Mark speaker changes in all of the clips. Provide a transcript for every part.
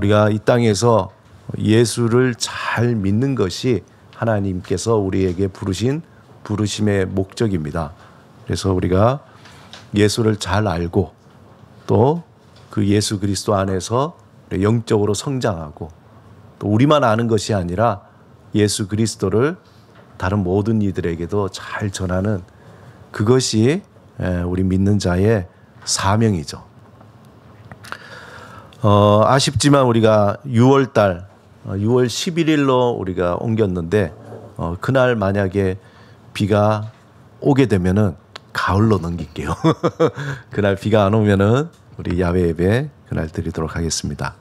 Speaker 1: 우리가 이 땅에서 예수를 잘 믿는 것이 하나님께서 우리에게 부르신 부르심의 목적입니다. 그래서 우리가 예수를 잘 알고 또 그 예수 그리스도 안에서 영적으로 성장하고 또 우리만 아는 것이 아니라 예수 그리스도를 다른 모든 이들에게도 잘 전하는 그것이 우리 믿는 자의 사명이죠. 아쉽지만 우리가 6월 11일로 우리가 옮겼는데 그날 만약에 비가 오게 되면은 가을로 넘길게요. 그날 비가 안 오면은 우리 야외 예배 그날 드리도록 하겠습니다.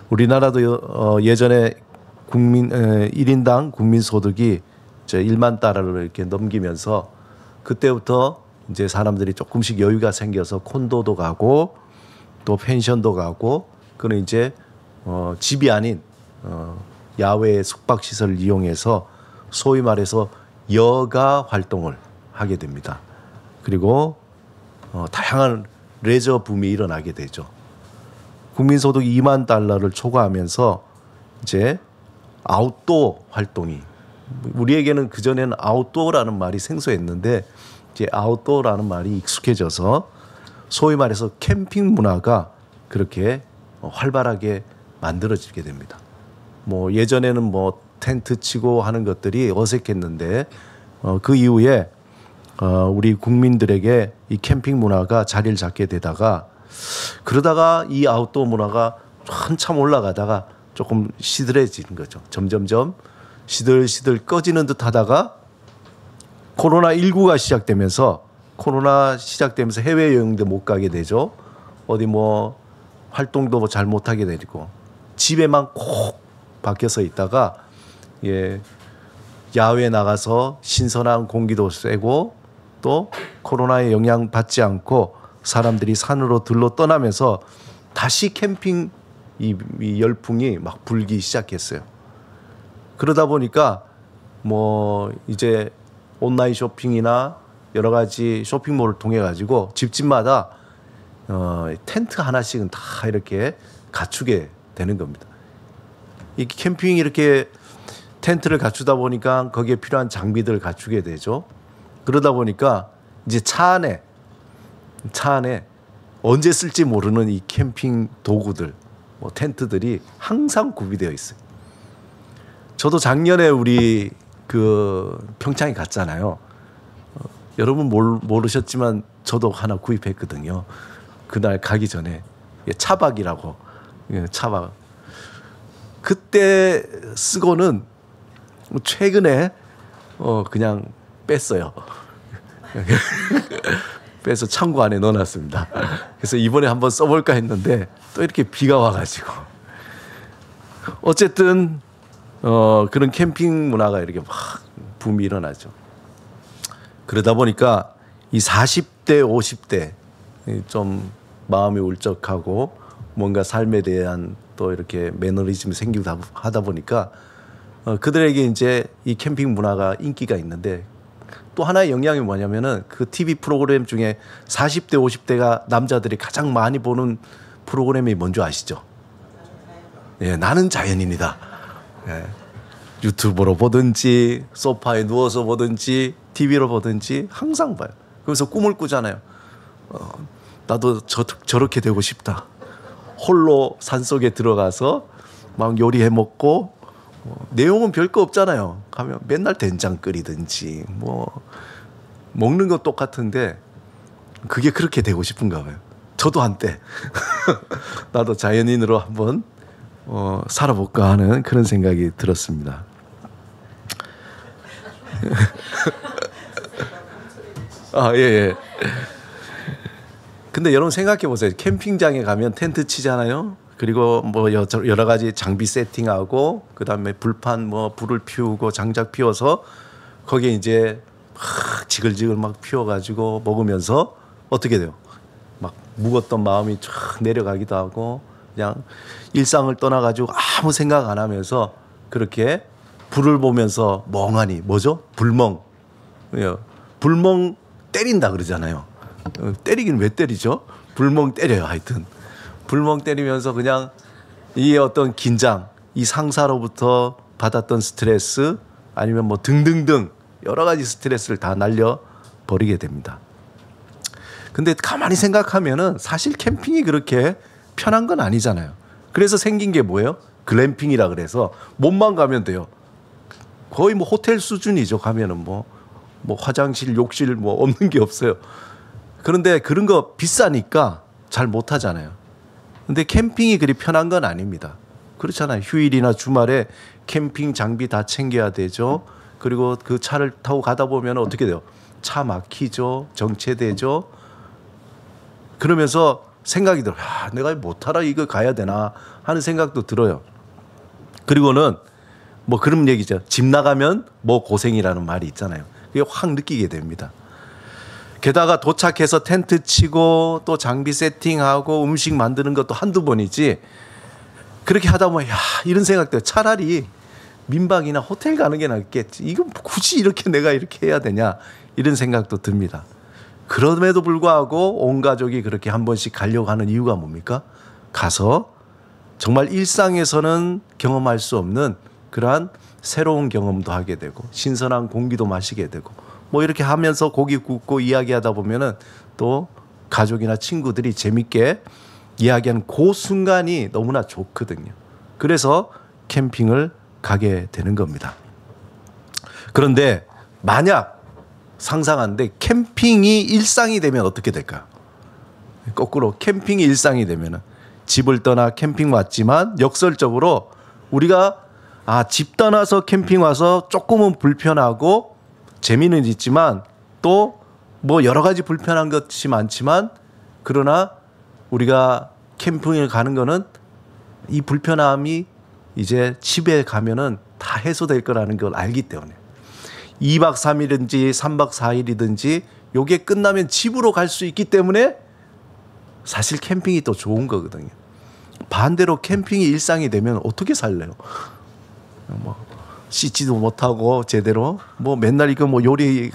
Speaker 1: 우리나라도 예전에 1인당 국민 소득이 이제 1만 달러를 이렇게 넘기면서 그때부터 이제 사람들이 조금씩 여유가 생겨서 콘도도 가고 또 펜션도 가고 그는 이제 집이 아닌 야외 숙박 시설을 이용해서 소위 말해서 여가 활동을 하게 됩니다. 그리고 다양한 레저 붐이 일어나게 되죠. 국민소득 2만 달러를 초과하면서 이제 아웃도어 활동이 우리에게는 그전에는 아웃도어라는 말이 생소했는데 이제 아웃도어라는 말이 익숙해져서 소위 말해서 캠핑 문화가 그렇게 활발하게 만들어지게 됩니다. 뭐 예전에는 뭐 텐트 치고 하는 것들이 어색했는데 그 이후에 우리 국민들에게 이 캠핑 문화가 자리를 잡게 되다가 그러다가 이 아웃도어 문화가 한참 올라가다가 조금 시들해지는 거죠. 점점점 시들시들 꺼지는 듯 하다가 코로나19가 시작되면서 해외여행도 못 가게 되죠. 어디 뭐 활동도 잘 못하게 되고 집에만 콕 박혀서 있다가 야외에 나가서 신선한 공기도 쐬고 또 코로나에 영향받지 않고 사람들이 산으로 들러 떠나면서 다시 캠핑 이 열풍이 막 불기 시작했어요. 그러다 보니까 뭐 이제 온라인 쇼핑이나 여러 가지 쇼핑몰을 통해 가지고 집집마다 텐트 하나씩은 다 이렇게 갖추게 되는 겁니다. 이 캠핑이 이렇게 텐트를 갖추다 보니까 거기에 필요한 장비들을 갖추게 되죠. 그러다 보니까 이제 차 안에 언제 쓸지 모르는 이 캠핑 도구들, 뭐 텐트들이 항상 구비되어 있어요. 저도 작년에 우리 그 평창에 갔잖아요. 여러분 모르셨지만 저도 하나 구입했거든요. 그날 가기 전에 차박이라고 차박. 그때 쓰고는 최근에 그냥 뺐어요. 빼서 창고 안에 넣어놨습니다. 그래서 이번에 한번 써볼까 했는데 또 이렇게 비가 와가지고 어쨌든 그런 캠핑 문화가 이렇게 막 붐이 일어나죠. 그러다 보니까 이 40대, 50대 좀 마음이 울적하고 뭔가 삶에 대한 또 이렇게 매너리즘이 생기고 하다 보니까 그들에게 이제 이 캠핑 문화가 인기가 있는데 또 하나의 영향이 뭐냐면은 그 TV 프로그램 중에 40대, 50대가 남자들이 가장 많이 보는 프로그램이 뭔지 아시죠? 예, 나는 자연인이다. 예, 유튜브로 보든지 소파에 누워서 보든지 TV로 보든지 항상 봐요. 그래서 꿈을 꾸잖아요. 나도 저렇게 되고 싶다. 홀로 산속에 들어가서 막 요리해 먹고 내용은 별거 없잖아요. 가면 맨날 된장 끓이든지 뭐 먹는 거 똑같은데 그게 그렇게 되고 싶은가 봐요. 저도 한때 나도 자연인으로 한번 살아볼까 하는 그런 생각이 들었습니다. 예. 근데 여러분 생각해 보세요. 캠핑장에 가면 텐트 치잖아요. 그리고 뭐 여러 가지 장비 세팅하고 그다음에 불판 뭐 불을 피우고 장작 피워서 거기에 이제 막 지글지글 막 피워가지고 먹으면서 어떻게 돼요? 막 무겁던 마음이 쫙 내려가기도 하고 그냥 일상을 떠나가지고 아무 생각 안 하면서 그렇게 불을 보면서 멍하니 뭐죠? 불멍. 불멍 때린다 그러잖아요. 때리긴 왜 때리죠? 불멍 때려요. 하여튼 불멍 때리면서 그냥 이 어떤 긴장, 이 상사로부터 받았던 스트레스 아니면 뭐 등등등 여러 가지 스트레스를 다 날려버리게 됩니다. 근데 가만히 생각하면은 사실 캠핑이 그렇게 편한 건 아니잖아요. 그래서 생긴 게 뭐예요? 글램핑이라 그래서 몸만 가면 돼요. 거의 뭐 호텔 수준이죠. 가면은 뭐 화장실, 욕실 뭐 없는 게 없어요. 그런데 그런 거 비싸니까 잘 못 하잖아요. 근데 캠핑이 그리 편한 건 아닙니다. 그렇잖아요. 휴일이나 주말에 캠핑 장비 다 챙겨야 되죠. 그리고 그 차를 타고 가다 보면 어떻게 돼요? 차 막히죠. 정체되죠. 그러면서 생각이 들어요. 내가 못 타라 이거 가야 되나 하는 생각도 들어요. 그리고는 뭐 그런 얘기죠. 집 나가면 뭐 고생이라는 말이 있잖아요. 그게 확 느끼게 됩니다. 게다가 도착해서 텐트 치고 또 장비 세팅하고 음식 만드는 것도 한두 번이지. 그렇게 하다 보면 이런 생각도 차라리 민박이나 호텔 가는 게 낫겠지. 이거 굳이 이렇게 내가 이렇게 해야 되냐 이런 생각도 듭니다. 그럼에도 불구하고 온 가족이 그렇게 한 번씩 가려고 하는 이유가 뭡니까? 가서 정말 일상에서는 경험할 수 없는 그러한 새로운 경험도 하게 되고 신선한 공기도 마시게 되고 뭐 이렇게 하면서 고기 굽고 이야기하다 보면은 또 가족이나 친구들이 재밌게 이야기하는 그 순간이 너무나 좋거든요. 그래서 캠핑을 가게 되는 겁니다. 그런데 만약 상상하는데 캠핑이 일상이 되면 어떻게 될까요? 거꾸로 캠핑이 일상이 되면은 집을 떠나 캠핑 왔지만 역설적으로 우리가 집 떠나서 캠핑 와서 조금은 불편하고 재미는 있지만 또 뭐 여러 가지 불편한 것이 많지만 그러나 우리가 캠핑을 가는 거는 이 불편함이 이제 집에 가면은 다 해소될 거라는 걸 알기 때문에 2박 3일이든지 3박 4일이든지 요게 끝나면 집으로 갈 수 있기 때문에 사실 캠핑이 또 좋은 거거든요. 반대로 캠핑이 일상이 되면 어떻게 살래요? 뭐 씻지도 못하고 제대로 뭐 맨날 이거 뭐 요리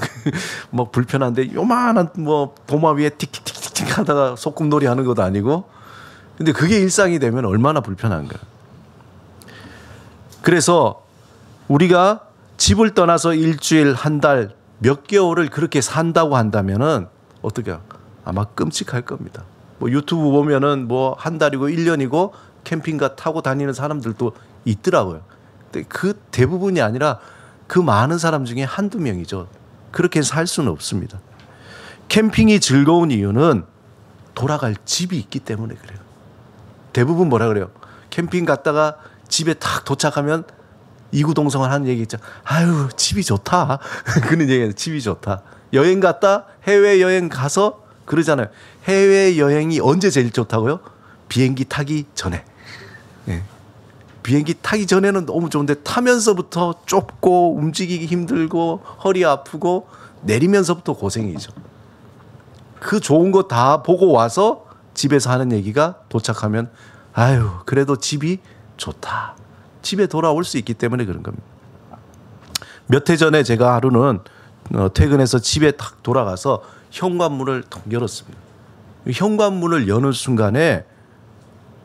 Speaker 1: 뭐 불편한데 요만한 뭐 도마 위에 틱틱틱틱 하다가 소꿉놀이 하는 것도 아니고 근데 그게 일상이 되면 얼마나 불편한가. 그래서 우리가 집을 떠나서 일주일, 한 달, 몇 개월을 그렇게 산다고 한다면은 어떻게 아마 끔찍할 겁니다. 뭐 유튜브 보면은 뭐 한 달이고 1년이고 캠핑카 타고 다니는 사람들도 있더라고요. 근데 그 대부분이 아니라 그 많은 사람 중에 한두 명이죠. 그렇게 살 수는 없습니다. 캠핑이 즐거운 이유는 돌아갈 집이 있기 때문에 그래요. 대부분 뭐라 그래요? 캠핑 갔다가 집에 딱 도착하면 이구동성을 하는 얘기 있죠. 아유, 집이 좋다. 그런 얘기예요. 집이 좋다. 여행 갔다 해외여행 가서 그러잖아요. 해외여행이 언제 제일 좋다고요? 비행기 타기 전에. 네. 비행기 타기 전에는 너무 좋은데 타면서부터 좁고 움직이기 힘들고 허리 아프고 내리면서부터 고생이죠. 그 좋은 거 다 보고 와서 집에서 하는 얘기가 도착하면 아유, 그래도 집이 좋다. 집에 돌아올 수 있기 때문에 그런 겁니다. 몇 해 전에 제가 하루는 퇴근해서 집에 딱 돌아가서 현관문을 탁 열었습니다. 현관문을 여는 순간에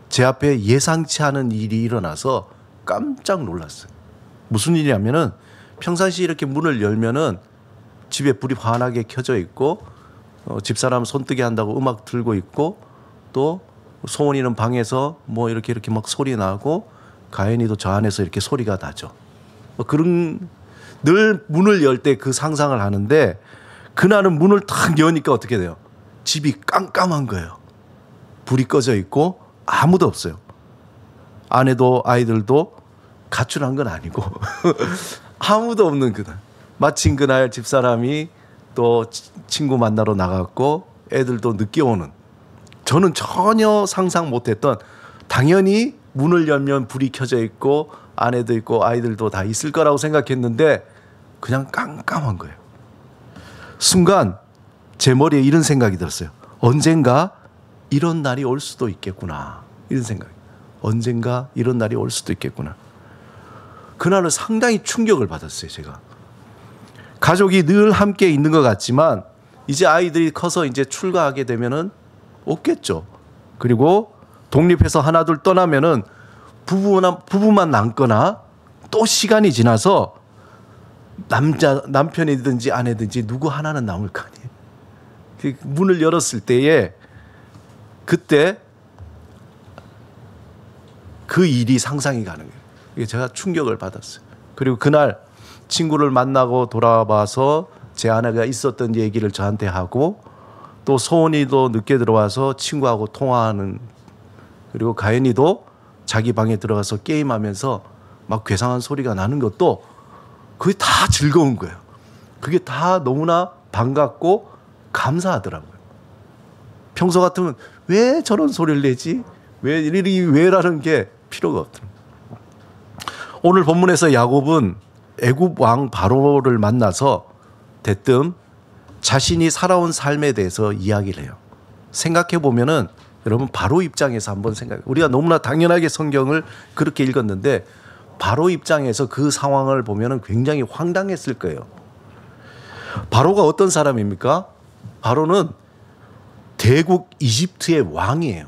Speaker 1: 제 앞에 예상치 않은 일이 일어나서 깜짝 놀랐어요. 무슨 일이냐면은 평상시 이렇게 문을 열면은 집에 불이 환하게 켜져 있고 집사람 손뜨개 한다고 음악 틀고 있고 또 소원이는 방에서 뭐 이렇게 막 소리 나고 가연이도 저 안에서 이렇게 소리가 나죠. 그런 늘 문을 열 때 그 상상을 하는데 그날은 문을 탁 여니까 어떻게 돼요? 집이 깜깜한 거예요. 불이 꺼져 있고 아무도 없어요. 아내도 아이들도 가출한 건 아니고 아무도 없는 그날. 마침 그날 집사람이 또 친구 만나러 나갔고 애들도 늦게 오는. 저는 전혀 상상 못했던 당연히 문을 열면 불이 켜져 있고 아내도 있고 아이들도 다 있을 거라고 생각했는데 그냥 깜깜한 거예요. 순간 제 머리에 이런 생각이 들었어요. 언젠가 이런 날이 올 수도 있겠구나. 이런 생각. 언젠가 이런 날이 올 수도 있겠구나. 그날은 상당히 충격을 받았어요. 제가. 가족이 늘 함께 있는 것 같지만 이제 아이들이 커서 이제 출가하게 되면은 없겠죠. 그리고 독립해서 하나둘 떠나면은 부부만 남거나 또 시간이 지나서 남편이든지 아내든지 누구 하나는 남을 거 아니에요. 그 문을 열었을 때에 그때 그 일이 상상이 가는 거예요. 이게 제가 충격을 받았어요. 그리고 그날 친구를 만나고 돌아와서 제 아내가 있었던 얘기를 저한테 하고 또 소은이도 늦게 들어와서 친구하고 통화하는, 그리고 가연이도 자기 방에 들어가서 게임하면서 막 괴상한 소리가 나는 것도 그게 다 즐거운 거예요. 그게 다 너무나 반갑고 감사하더라고요. 평소 같으면 왜 저런 소리를 내지? 왜라는 게 필요가 없더라고요. 오늘 본문에서 야곱은 애굽 왕 바로를 만나서 대뜸 자신이 살아온 삶에 대해서 이야기를 해요. 생각해 보면은 여러분 바로 입장에서 한번 우리가 너무나 당연하게 성경을 그렇게 읽었는데 바로 입장에서 그 상황을 보면은 굉장히 황당했을 거예요. 바로가 어떤 사람입니까? 바로는 대국 이집트의 왕이에요.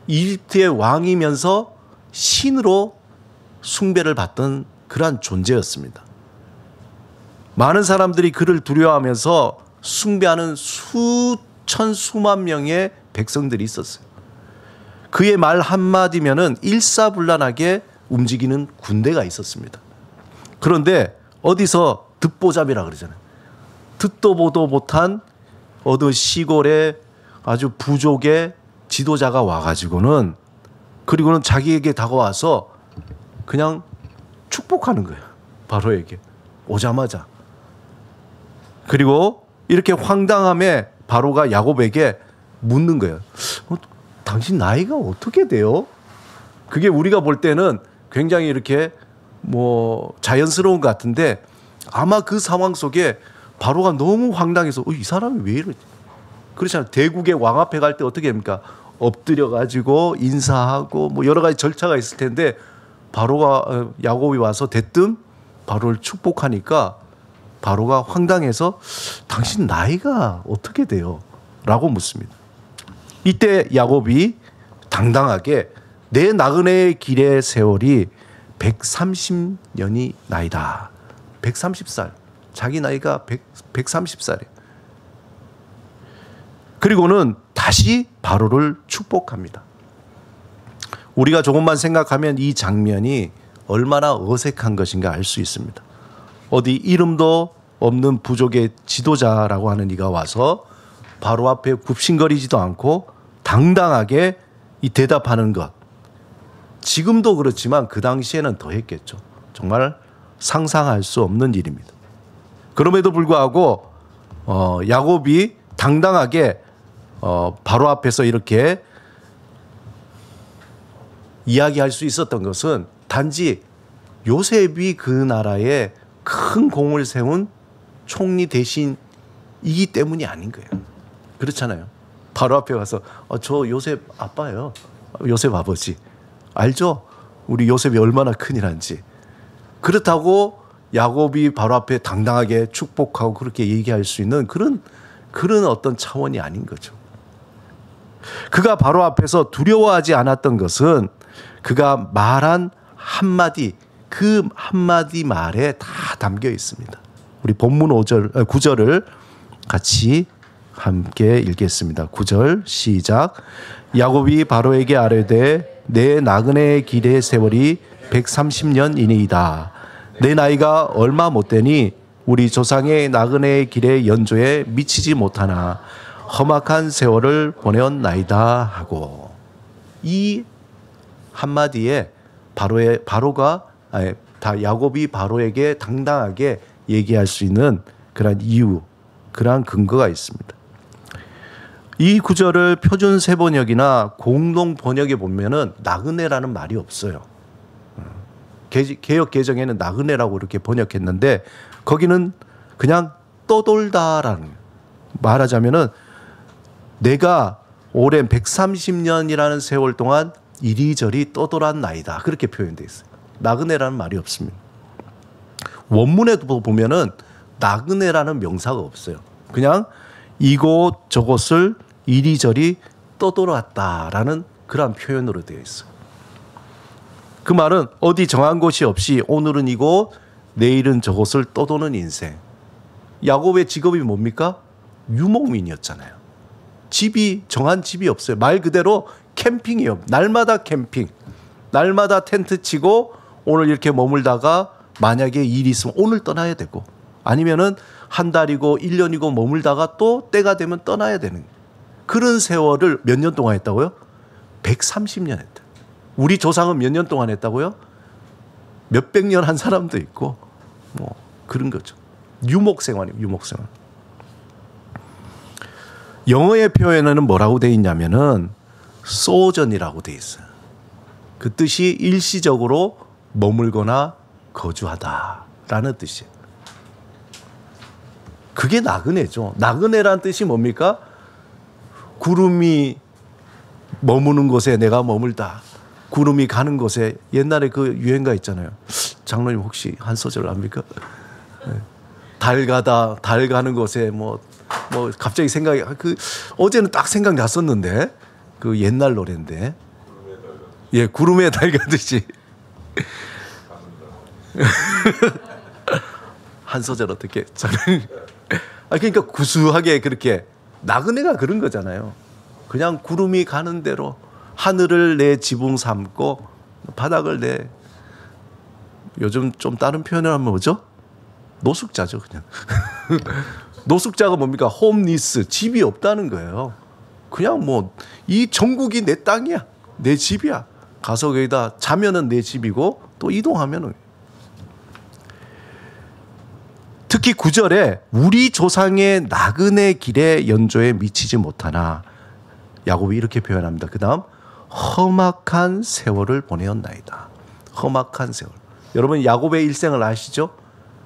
Speaker 1: 이집트의 왕이면서 신으로 숭배를 받던 그러한 존재였습니다. 많은 사람들이 그를 두려워하면서 숭배하는 수천 수만 명의 백성들이 있었어요. 그의 말 한마디면은 일사불란하게 움직이는 군대가 있었습니다. 그런데 어디서 듣보잡이라 그러잖아요. 듣도 보도 못한 어느 시골의 아주 부족의 지도자가 와가지고는, 그리고는 자기에게 다가와서 그냥 축복하는 거예요. 바로에게 오자마자. 그리고 이렇게 황당함에 바로가 야곱에게 묻는 거예요. 당신 나이가 어떻게 돼요? 그게 우리가 볼 때는 굉장히 이렇게 뭐 자연스러운 것 같은데 아마 그 상황 속에 바로가 너무 황당해서 이 사람이 왜 이러지? 그렇잖아요. 대국의 왕 앞에 갈 때 어떻게 합니까? 엎드려 가지고 인사하고 뭐 여러 가지 절차가 있을 텐데 바로가 야곱이 와서 대뜸 바로를 축복하니까 바로가 황당해서 당신 나이가 어떻게 돼요? 라고 묻습니다. 이때 야곱이 당당하게 내 나그네의 길의 세월이 130년이 나이다. 130살. 자기 나이가 130살이에요. 그리고는 다시 바로를 축복합니다. 우리가 조금만 생각하면 이 장면이 얼마나 어색한 것인가 알 수 있습니다. 어디 이름도 없는 부족의 지도자라고 하는 이가 와서 바로 앞에 굽신거리지도 않고 당당하게 이 대답하는 것. 지금도 그렇지만 그 당시에는 더 했겠죠. 정말 상상할 수 없는 일입니다. 그럼에도 불구하고 야곱이 당당하게 바로 앞에서 이렇게 이야기할 수 있었던 것은 단지 요셉이 그 나라에 큰 공을 세운 총리 대신이기 때문이 아닌 거예요. 그렇잖아요. 바로 앞에 가서 저 요셉 아빠예요. 요셉 아버지. 알죠? 우리 요셉이 얼마나 큰일한지. 그렇다고 야곱이 바로 앞에 당당하게 축복하고 그렇게 얘기할 수 있는 그런 어떤 차원이 아닌 거죠. 그가 바로 앞에서 두려워하지 않았던 것은 그가 말한 한마디, 그 한마디 말에 다 담겨 있습니다. 우리 본문 9절을 같이 함께 읽겠습니다. 9절 시작. 야곱이 바로에게 아뢰되 내 나그네의 길의 세월이 130년이니이다. 내 나이가 얼마 못되니 우리 조상의 나그네의 길의 연조에 미치지 못하나 험악한 세월을 보내었나이다 하고, 이 한마디에 야곱이 바로에게 당당하게 얘기할 수 있는 그러한 이유, 그러한 근거가 있습니다. 이 구절을 표준 세번역이나 공동 번역에 보면은 나그네라는 말이 없어요. 개역 개정에는 나그네라고 이렇게 번역했는데 거기는 그냥 떠돌다라는, 말하자면은 내가 오랜 130년이라는 세월 동안 이리저리 떠돌았나이다, 그렇게 표현되어 있어요. 나그네라는 말이 없습니다. 원문에도 보면은 나그네라는 명사가 없어요. 그냥 이곳 저곳을 이리저리 떠돌았다라는 그런 표현으로 되어 있어요. 그 말은 어디 정한 곳이 없이 오늘은 이곳, 내일은 저곳을 떠도는 인생. 야곱의 직업이 뭡니까? 유목민이었잖아요. 정한 집이 없어요. 말 그대로 캠핑이에요. 날마다 캠핑. 날마다 텐트 치고 오늘 이렇게 머물다가 만약에 일이 있으면 오늘 떠나야 되고, 아니면은 한 달이고 1년이고 머물다가 또 때가 되면 떠나야 되는 그런 세월을 몇 년 동안 했다고요? 130년 했다. 우리 조상은 몇 년 동안 했다고요? 몇백 년 한 사람도 있고 뭐 그런 거죠. 유목생활이에요. 유목생활. 영어의 표현에는 뭐라고 돼 있냐면은 소전이라고 돼 있어요. 그 뜻이 일시적으로 머물거나 거주하다라는 뜻이에요. 그게 나그네죠. 나그네란 뜻이 뭡니까? 구름이 머무는 곳에 내가 머물다. 구름이 가는 곳에. 옛날에 그 유행가 있잖아요. 장로님 혹시 한 소절 압니까? 달 가는 곳에 뭐 갑자기 생각이 어제는 딱 생각났었는데 그 옛날 노래인데. 예, 구름에 달 가듯이. 한 소절 어떻게? 그러니까 구수하게 그렇게 나그네가 그런 거잖아요. 그냥 구름이 가는 대로 하늘을 내 지붕 삼고 바닥을 내, 요즘 좀 다른 표현을 하면 뭐죠? 노숙자죠, 그냥. 노숙자가 뭡니까? 홈리스, 집이 없다는 거예요. 그냥 뭐 이 전국이 내 땅이야, 내 집이야. 가서 거기다 자면은 내 집이고 또 이동하면은. 특히 9절에 우리 조상의 나그네 길의 연조에 미치지 못하나, 야곱이 이렇게 표현합니다. 그 다음 험악한 세월을 보내었나이다. 험악한 세월. 여러분 야곱의 일생을 아시죠?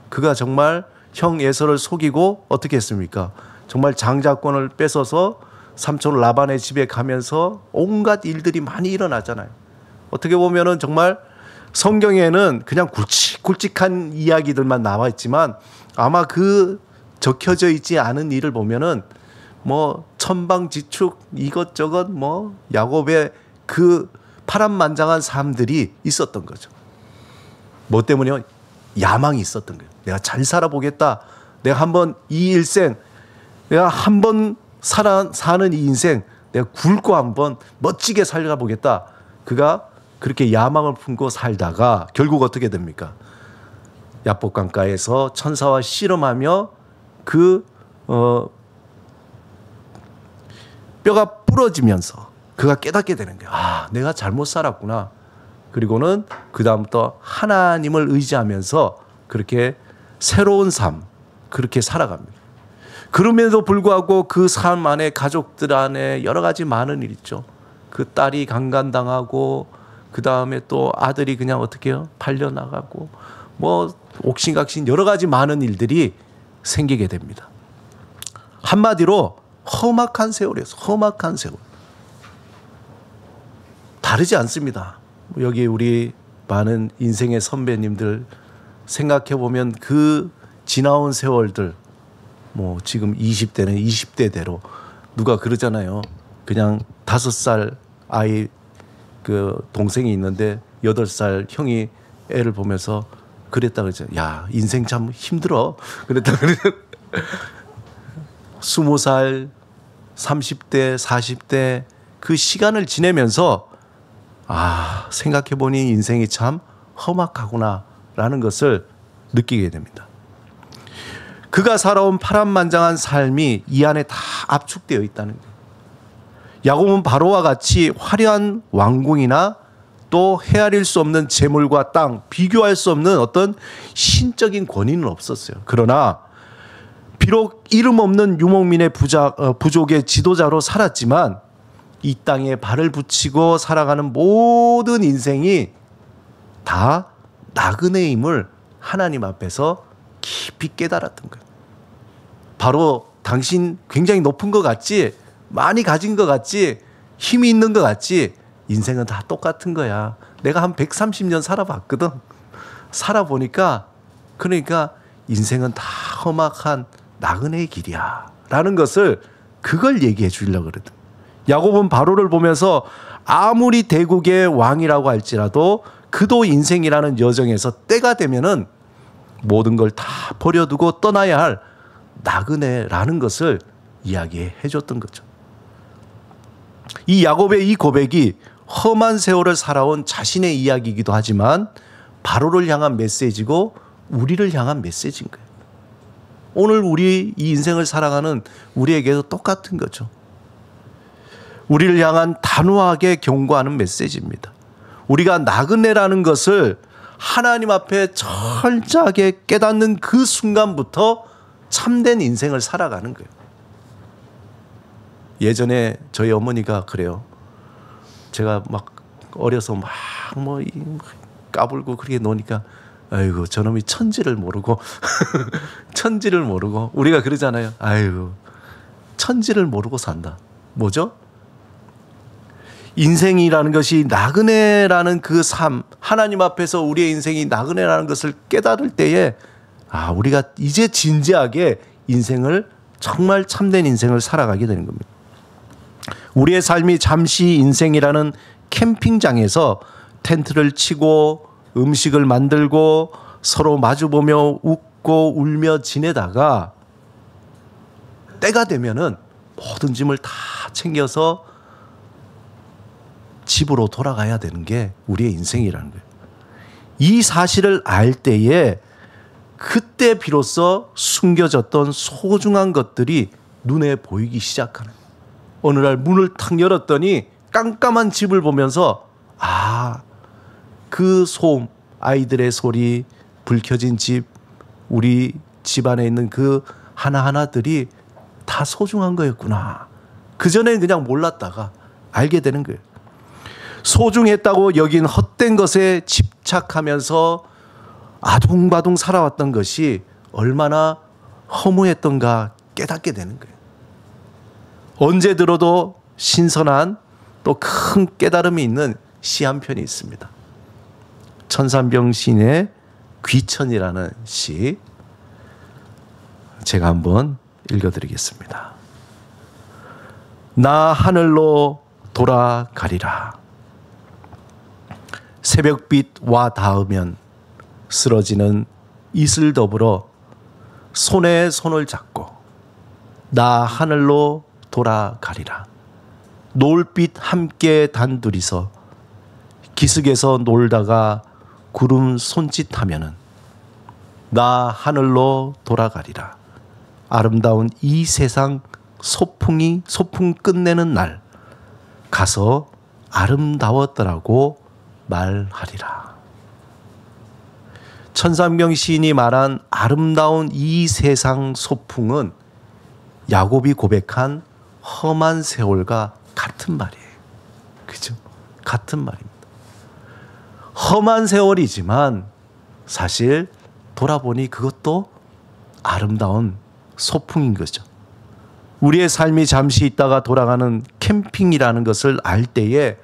Speaker 1: 그가 정말 형 에서를 속이고 어떻게 했습니까? 정말 장자권을 뺏어서 삼촌 라반의 집에 가면서 온갖 일들이 많이 일어나잖아요. 어떻게 보면은 정말 성경에는 그냥 굵직굵직한 이야기들만 나와 있지만 아마 그 적혀져 있지 않은 일을 보면은 뭐 천방지축 이것저것 뭐 야곱의 그 파란만장한 삶들이 있었던 거죠. 뭐 때문에요? 야망이 있었던 거예요. 내가 잘 살아보겠다. 내가 한번 이 일생, 내가 한번 사는 이 인생, 내가 굵고 한번 멋지게 살아보겠다. 그가 그렇게 야망을 품고 살다가 결국 어떻게 됩니까? 야복강가에서 천사와 씨름하며 뼈가 부러지면서 그가 깨닫게 되는 거예요. 아, 내가 잘못 살았구나. 그리고는 그 다음부터 하나님을 의지하면서 그렇게 새로운 삶, 그렇게 살아갑니다. 그럼에도 불구하고 그 삶 안에 가족들 안에 여러 가지 많은 일 있죠. 그 딸이 강간당하고 그 다음에 또 아들이 그냥 어떻게 해요? 팔려나가고 뭐 옥신각신 여러 가지 많은 일들이 생기게 됩니다. 한마디로 험악한 세월이었어요. 험악한 세월. 다르지 않습니다. 여기 우리 많은 인생의 선배님들 생각해 보면 그 지나온 세월들, 뭐 지금 20대는 20대대로 누가 그러잖아요. 그냥 5살 아이 그 동생이 있는데 8살 형이 애를 보면서 그랬다 그러죠. 야, 인생 참 힘들어. 그랬다 그러죠. 20살, 30대, 40대 그 시간을 지내면서 아, 생각해보니 인생이 참 험악하구나라는 것을 느끼게 됩니다. 그가 살아온 파란만장한 삶이 이 안에 다 압축되어 있다는 거예요. 야곱은 바로와 같이 화려한 왕궁이나 또 헤아릴 수 없는 재물과 땅, 비교할 수 없는 어떤 신적인 권위는 없었어요. 그러나 비록 이름 없는 유목민의 부족의 지도자로 살았지만 이 땅에 발을 붙이고 살아가는 모든 인생이 다 나그네임을 하나님 앞에서 깊이 깨달았던 거예요. 바로 당신 굉장히 높은 것 같지? 많이 가진 것 같지? 힘이 있는 것 같지? 인생은 다 똑같은 거야. 내가 한 130년 살아봤거든. 살아보니까 그러니까 인생은 다 험악한 나그네의 길이야 라는 것을 그걸 얘기해 주려고 그러거든. 야곱은 바로를 보면서 아무리 대국의 왕이라고 할지라도 그도 인생이라는 여정에서 때가 되면은 모든 걸 다 버려두고 떠나야 할 나그네라는 것을 이야기해 줬던 거죠. 이 야곱의 이 고백이 험한 세월을 살아온 자신의 이야기이기도 하지만 바로를 향한 메시지고 우리를 향한 메시지인 거예요. 오늘 우리 이 인생을 살아가는 우리에게도 똑같은 거죠. 우리를 향한 단호하게 경고하는 메시지입니다. 우리가 나그네라는 것을 하나님 앞에 철저하게 깨닫는 그 순간부터 참된 인생을 살아가는 거예요. 예전에 저희 어머니가 그래요. 제가 막 어려서 막 뭐 까불고 그렇게 노니까 아이고 저놈이 천지를 모르고 천지를 모르고 우리가 그러잖아요. 아이고 천지를 모르고 산다. 뭐죠? 인생이라는 것이 나그네라는 그 삶, 하나님 앞에서 우리의 인생이 나그네라는 것을 깨달을 때에 우리가 이제 진지하게 인생을 정말 참된 인생을 살아가게 되는 겁니다. 우리의 삶이 잠시 인생이라는 캠핑장에서 텐트를 치고 음식을 만들고 서로 마주보며 웃고 울며 지내다가 때가 되면은 모든 짐을 다 챙겨서 집으로 돌아가야 되는 게 우리의 인생이라는 거예요. 이 사실을 알 때에 그때 비로소 숨겨졌던 소중한 것들이 눈에 보이기 시작하는 거예요. 어느 날 문을 탁 열었더니 깜깜한 집을 보면서 그 소음, 아이들의 소리, 불 켜진 집, 우리 집 안에 있는 그 하나하나들이 다 소중한 거였구나. 그전엔 그냥 몰랐다가 알게 되는 거예요. 소중했다고 여긴 헛된 것에 집착하면서 아둥바둥 살아왔던 것이 얼마나 허무했던가 깨닫게 되는 거예요. 언제 들어도 신선한 또 큰 깨달음이 있는 시 한 편이 있습니다. 천산병 시인의 귀천이라는 시 제가 한번 읽어드리겠습니다. 나 하늘로 돌아가리라. 새벽빛 와 닿으면 쓰러지는 이슬 더불어 손에 손을 잡고 나 하늘로 돌아가리라. 노을빛 함께 단둘이서 기슭에서 놀다가 구름 손짓하면은 나 하늘로 돌아가리라. 아름다운 이 세상 소풍 끝내는 날 가서 아름다웠더라고 말하리라. 천산병 시인이 말한 아름다운 이 세상 소풍은 야곱이 고백한 험한 세월과 같은 말이에요. 그죠? 같은 말입니다. 험한 세월이지만 사실 돌아보니 그것도 아름다운 소풍인 거죠. 우리의 삶이 잠시 있다가 돌아가는 캠핑이라는 것을 알 때에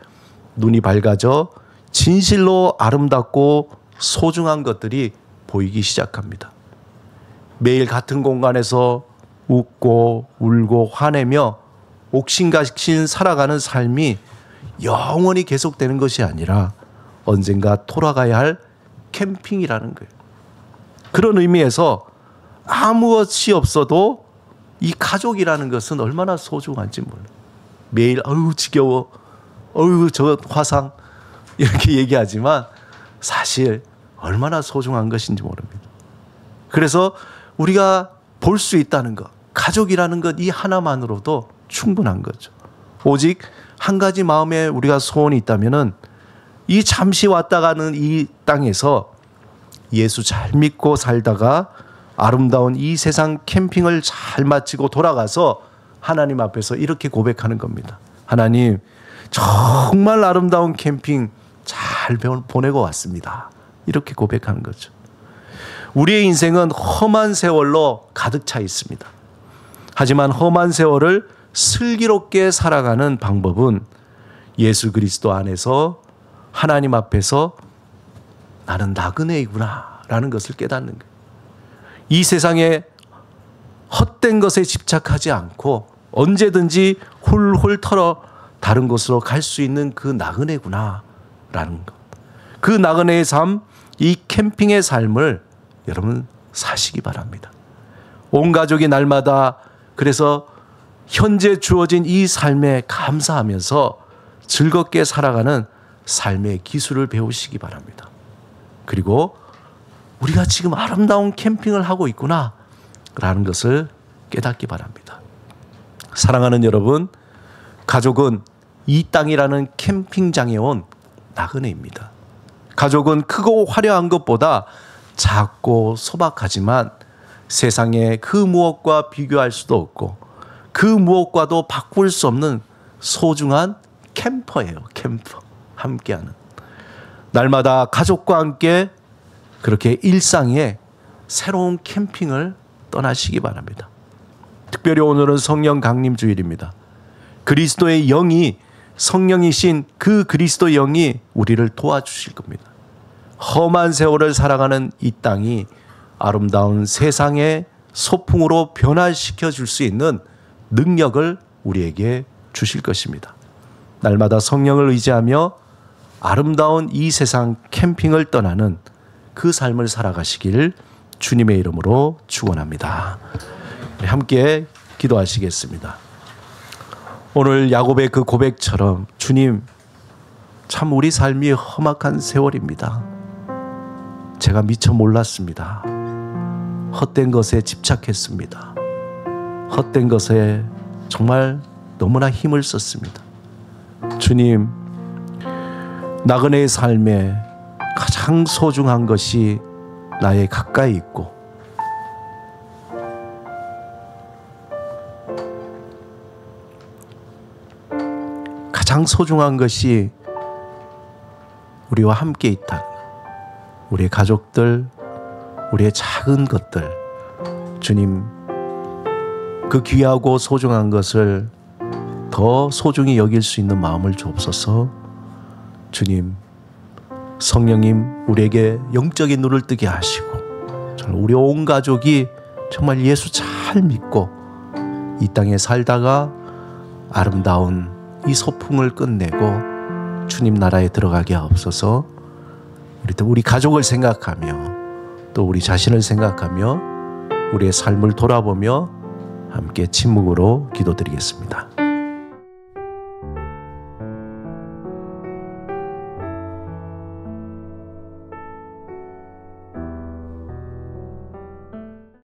Speaker 1: 눈이 밝아져 진실로 아름답고 소중한 것들이 보이기 시작합니다. 매일 같은 공간에서 웃고 울고 화내며 옥신각신 살아가는 삶이 영원히 계속되는 것이 아니라 언젠가 돌아가야 할 캠핑이라는 거예요. 그런 의미에서 아무것이 없어도 이 가족이라는 것은 얼마나 소중한지 몰라요. 매일 지겨워, 저 화상 이렇게 얘기하지만 사실 얼마나 소중한 것인지 모릅니다. 그래서 우리가 볼 수 있다는 것, 가족이라는 것 이 하나만으로도 충분한 거죠. 오직 한 가지 마음에 우리가 소원이 있다면은 이 잠시 왔다 가는 이 땅에서 예수 잘 믿고 살다가 아름다운 이 세상 캠핑을 잘 마치고 돌아가서 하나님 앞에서 이렇게 고백하는 겁니다. 하나님, 정말 아름다운 캠핑 잘 보내고 왔습니다. 이렇게 고백하는 거죠. 우리의 인생은 험한 세월로 가득 차 있습니다. 하지만 험한 세월을 슬기롭게 살아가는 방법은 예수 그리스도 안에서 하나님 앞에서 나는 나그네이구나 라는 것을 깨닫는 거예요. 이 세상에 헛된 것에 집착하지 않고 언제든지 훌훌 털어 다른 곳으로 갈 수 있는 그 나그네구나 라는 것. 그 나그네의 삶, 이 캠핑의 삶을 여러분 사시기 바랍니다. 온 가족이 날마다 그래서 현재 주어진 이 삶에 감사하면서 즐겁게 살아가는 삶의 기술을 배우시기 바랍니다. 그리고 우리가 지금 아름다운 캠핑을 하고 있구나 라는 것을 깨닫기 바랍니다. 사랑하는 여러분, 가족은 이 땅이라는 캠핑장에 온 나그네입니다. 가족은 크고 화려한 것보다 작고 소박하지만 세상에 그 무엇과 비교할 수도 없고 그 무엇과도 바꿀 수 없는 소중한 캠퍼예요. 캠퍼. 함께하는. 날마다 가족과 함께 그렇게 일상의 새로운 캠핑을 떠나시기 바랍니다. 특별히 오늘은 성령 강림 주일입니다. 그리스도의 영이, 성령이신 그 그리스도의 영이 우리를 도와주실 겁니다. 험한 세월을 살아가는 이 땅이 아름다운 세상의 소풍으로 변화시켜 줄 수 있는 능력을 우리에게 주실 것입니다. 날마다 성령을 의지하며 아름다운 이 세상 캠핑을 떠나는 그 삶을 살아가시길 주님의 이름으로 축원합니다. 함께 기도하시겠습니다. 오늘 야곱의 그 고백처럼 주님, 참 우리 삶이 험악한 세월입니다. 제가 미처 몰랐습니다. 헛된 것에 집착했습니다. 헛된 것에 정말 너무나 힘을 썼습니다. 주님, 나그네의 삶에 가장 소중한 것이 나의 가까이 있고 가장 소중한 것이 우리와 함께 있다. 우리의 가족들, 우리의 작은 것들, 주님, 그 귀하고 소중한 것을 더 소중히 여길 수 있는 마음을 주옵소서. 주님, 성령님 우리에게 영적인 눈을 뜨게 하시고 우리 온 가족이 정말 예수 잘 믿고 이 땅에 살다가 아름다운 이 소풍을 끝내고 주님 나라에 들어가게 하옵소서. 우리 가족을 생각하며 또 우리 자신을 생각하며 우리의 삶을 돌아보며 함께 침묵으로 기도드리겠습니다.